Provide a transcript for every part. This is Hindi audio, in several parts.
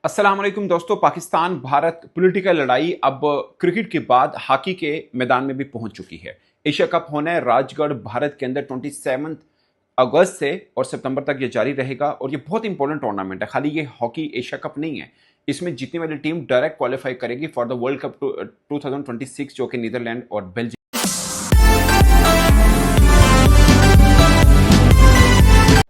अस्सलाम वालेकुम दोस्तों। पाकिस्तान भारत पॉलिटिकल लड़ाई अब क्रिकेट के बाद हॉकी के मैदान में भी पहुंच चुकी है। एशिया कप होना है राजगढ़ भारत के अंदर 27 अगस्त से और सितंबर तक ये जारी रहेगा और ये बहुत इंपॉर्टेंट टूर्नामेंट है। खाली ये हॉकी एशिया कप नहीं है, इसमें जीतने वाली टीम डायरेक्ट क्वालिफाई करेगी फॉर द वर्ल्ड कप 2026 जो कि नीदरलैंड और बेल्जियम।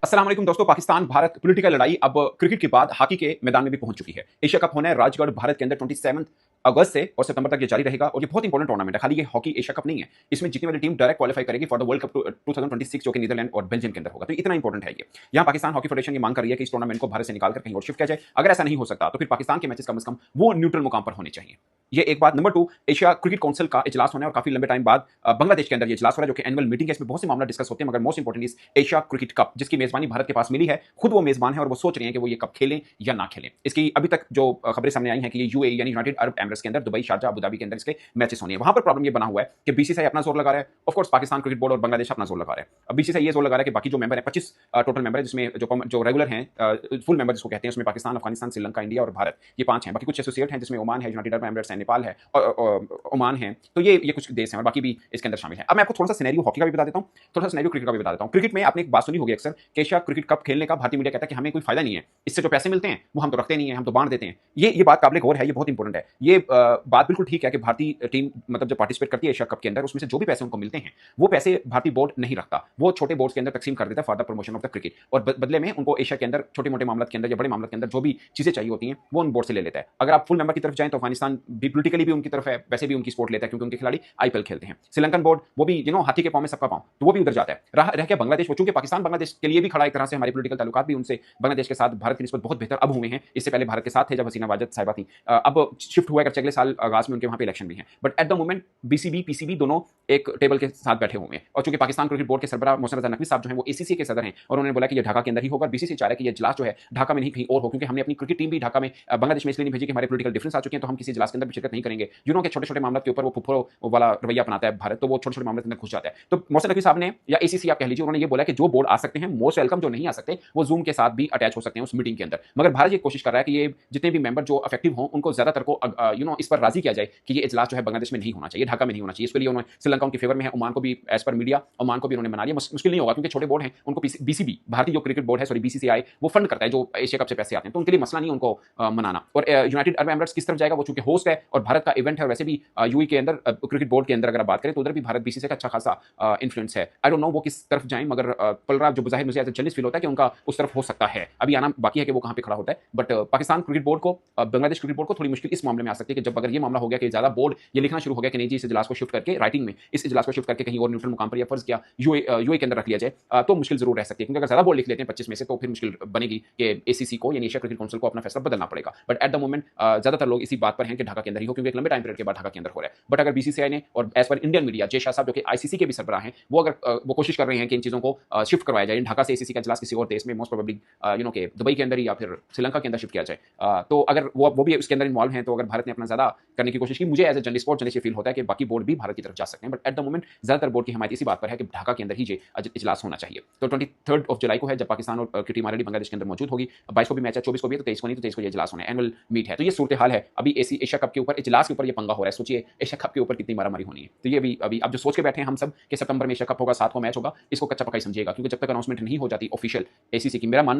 अस्सलाम वालेकुम दोस्तों। पाकिस्तान भारत पॉलिटिकल लड़ाई अब क्रिकेट के बाद हॉकी के मैदान में भी पहुंच चुकी है। एशिया कप होना है राजगढ़ भारत के अंदर 27 अगस्त से और सितंबर तक ये जारी रहेगा और ये बहुत इंपॉर्टेंट टूर्नामेंट है। खाली ये हॉकी एशिया कप नहीं है, इसमें जीतने वाली टीम डायरेक्ट क्वालिफाई करेगी फॉर द वर्ल्ड कप 2026 जो कि नीदरलैंड और बेल्जियम के अंदर होगा। तो इतना इंपॉर्टेंट है ये। यहाँ पाकिस्तान हॉकी फेडरेशन ये मांग कर रही है कि इस टूर्नामेंट को भारत से निकालकर कहीं और शिफ्ट किया जाए। अगर ऐसा नहीं हो सकता तो फिर पाकिस्तान के मैचेस कम से कम वो न्यूट्रल मुकाम पर होने चाहिए। ये एक बात। नंबर 2, एशिया क्रिकेट काउंसिल का इजलास होना है और काफी लंबे टाइम बाद बांग्लादेश के अंदर ये इजलास हो रहा है जो कि एनुअल मीटिंग है। इसमें बहुत से मामला डिस्कस होते हैं मगर most important is Asia cricket cup जिसकी मेजबानी भारत के पास मिली है। खुद वो मेजबान है और वो सोच रहे हैं कि वो ये कप खेलें या ना खेलें। इसकी अभी तक जो खबरें सामने आई हैं कि ये यूएई यानी यूनाइटेड अरब एमिरेट्स के अंदर दुबई, शारजा, अबू धाबी के अंदर इसके मैचेस होने हैं। वहां पर प्रॉब्लम ये बना हुआ है कि बीसीसीआई अपना जोर लगा रहा है, of course Pakistan cricket board और बांग्लादेश अपना जोर लगा रहा है। अब बीसीसीआई ये जोर लगा रहा है कि बाकी जो मेंबर है 25 टोटल मेंबर है जिसमें जो रेगुलर हैं फुल मेंबर जिसको कहते हैं उसमें पाकिस्तान, अफगानिस्तान, श्रीलंका, इंडिया और भारत, ये 5 हैं। बाकी कुछ एसोसिएट हैं जिसमें ओमान है, यूनाइटेड अरब एमिरेट्स है, नेपाल है और ओमान है। तो ये कुछ देश हैं और बाकी भी इसके अंदर शामिल हैं। अब मैं आपको थोड़ा सा सिनेरियो हॉकी का भी बता देता हूं, थोड़ा सा सिनेरियो क्रिकेट का भी बता देता हूं। क्रिकेट में आपने एक बात सुनी होगी अक्सर कि एशिया क्रिकेट कप खेलने का भारतीय मीडिया कहता है कि हमें कोई फायदा नहीं है, इससे जो पैसे मिलते हैं वो हम तो रखते नहीं है, हम तो बांट देते हैं। ये बात काबिल गौर है, ये बहुत इंपॉर्टेंट है। ये बात बिल्कुल ठीक है कि भारतीय टीम मतलब जब पार्टिसिपेट करती है एशिया कप के अंदर उसमें से जो भी पैसे उनको मिलते हैं वो पैसे भारतीय बोर्ड नहीं रखता, वो छोटे बोर्ड के अंदर तकसीम कर देता है for the promotion of the cricket और बदले में उनको एशिया के अंदर छोटे मोटे मामलों के अंदर या बड़े मामलों के अंदर जो भी चीजें चाहिए होती हैं वो उन बोर्ड से ले लेता है। अगर आप फुल मेंबर की तरफ जाएं तो अफगानिस्तान भी पॉलिटिकली भी उनकी तरफ है, वैसे भी उनकी सपोर्ट लेता है क्योंकि उनके खिलाड़ी आईपीएल खेलते हैं। श्रीलंकन बोर्ड वो भी हाथी के पांव में सबका पांव, तो वो भी उधर जाता है। रह के बांग्लादेश, वो चूंकि पाकिस्तान बांग्लादेश के लिए भी खड़ा एक तरह से, हमारे पॉलिटिकल ताल्लुकात भी उनसे बांग्लादेश के साथ भारत की निस्बत बहुत बेहतर अब हुए हैं। इससे पहले भारत के साथ थे जब हसीना वाजद साहिबा थी, अब शिफ्ट हुआ है अगले साल आगाज में उनके वहां पे इलेक्शन भी है। But at the moment BCB PCB दोनों एक टेबल के साथ बैठे हुए हैं और चूंकि पाकिस्तान क्रिकेट बोर्ड के सरबराह मोहसिन रजा नकवी साहब जो हैं वो एसीसी के सदर हैं और उन्होंने बोला कि ये ढाका के अंदर ही होगा। बीसीसी चाह रहा है कि ये इजलास जो है ढाका में नहीं कहीं और हो, क्योंकि हमने अपनी क्रिकेट टीम भी ढाका में बांग्लादेश में इसलिए नहीं भेजी कि हमारे पॉलिटिकल डिफरेंस आ चुके हैं तो हम किसी इजलास के अंदर भी शिरकत नहीं करेंगे। के छोटे छोटे मामलों के ऊपर वो फुफड़ो वाला रवैया अपनाता है भारत, तो वो छोटे छोटे मामले के अंदर घुस जाता है। तो मोहसिन नकवी साहब ने या एसीसी आप कह लीजिए, उन्होंने ये बोला कि जो बोर्ड आ सकते हैं मोस्ट वेलकम, जो नहीं आ सकते वो जूम के साथ भी अटैच हो सकते हैं उस मीटिंग के अंदर। मगर भारत ये कोशिश कर रहा है कि ये जितने भी मेंबर जो इफेक्टिव हों उनको ज्यादातर को इस पर राजी किया जाए कि ये इजलास जो है बांग्लादेश में नहीं होना चाहिए, ढाका में नहीं होना चाहिए। इसके लिए उन्होंने श्रीलंका उनके फेवर में है, ओमान को भी एज पर मीडिया ओमान को भी उन्होंने मना लिया। मुश्किल नहीं होगा क्योंकि छोटे बोर्ड हैं, उनको बीसीबी भारतीय जो क्रिकेट बोर्ड है सॉरी बीसीसीआई वो फंड करता है जो एशिया कप से पैसे आते हैं, तो उनके लिए मसला नहीं उनको मनाना। और यूनाइटेड अरब एमिरेट्स किस तरफ जाएगा, वो चूंकि होस्ट है और भारत का इवेंट है, वैसे भी यूएई के अंदर क्रिकेट बोर्ड के अंदर अगर आप बात करें तो उधर भी भारत बीसीसीआई का अच्छा खासा इन्फ्लुएंस है। आई डोंट नो वो किस तरफ जाएं, मगर पलरा जो बज़ाहिर मुझे एज ए जर्नलिस्ट फील होता है कि उनका उस तरफ हो सकता है। अभी आना बाकी है कि वो कहां पे खड़ा होता है। बट पाकिस्तान क्रिकेट बोर्ड को, बांग्लादेश क्रिकेट बोर्ड को थोड़ी मुश्किल इस मामले में आ सकती है कि जब अगर ये मामला हो गया कि ज्यादा बोर्ड ये लिखना शुरू हो गया कि नहीं जी इस इजलास को शिफ्ट करके राइटिंग में इस इजलास को शिफ्ट करके कहीं और न्यूट्रल मुकाम पर या फर्ज किया यूए के अंदर रख लिया जाए, तो मुश्किल जरूर रह सकती है। क्योंकि अगर ज्यादा बोर्ड लिख लेते हैं 25 में से तो फिर मुश्किल बनेगी कि एसीसी को यानी एशिया क्रिकेट काउंसिल को अपना फैसला बदलना पड़ेगा। बट एट द मोमेंट ज्यादातर लोग इसी बात पर हैं कि ढाका के अंदर ही हो, क्योंकि एक लंबे टाइम पीरियड के बाद ढाका के अंदर हो रहा है। बट अगर बीसीसीआई ने और as per Indian media Jay Shah साहब जो कि आईसीसी के भी सरबराह हैं, वो अगर वो कोशिश कर रहे हैं कि इन चीजों को शिफ्ट करवाया जाए, ढाका से एसीसी का इजलास किसी और देश में मोस्ट प्रोबेबली के दुबई के अंदर या फिर श्रीलंका के अंदर शिफ्ट किया जाए, तो अगर वो भी उसके अंदर इन्वॉल्व हैं, तो अगर भारत ने अपना ज्यादा करने की कोशिश की, मुझे as a journalist sport journalist feel होता है कि बाकी बोर्ड भी भारत की तरफ जा सकते हैं। बट एट द मोमेंट ज्यादातर बोर्ड की हमायत इसी बात पर है कि ढाका के अंदर ही ये इजलास होना चाहिए। तो 23 जुलाई को है जब पाकिस्तान और की टीम ऑलरेडी बांग्लादेश के अंदर मौजूद होगी। 22 को भी मैच है, 24 को भी है, तो 23 को नहीं तो 23 को ये इजलास होना है, एनुअल मीट है। तो ये सूरत हाल है अभी एशिया कप के ऊपर, इजलास के ऊपर ये पंगा हो रहा है। सोचिए एशिया कप के ऊपर कितनी मारामारी होनी है। तो ये अभी अब जो सोच के बैठे हैं हम सब कि सितंबर में एशिया कप होगा, 7 को मैच होगा, इसको कच्चा पक्का ही समझिएगा, क्योंकि जब तक अनाउंसमेंट नहीं हो जाती ऑफिशियल एसीसी की, मेरा मानना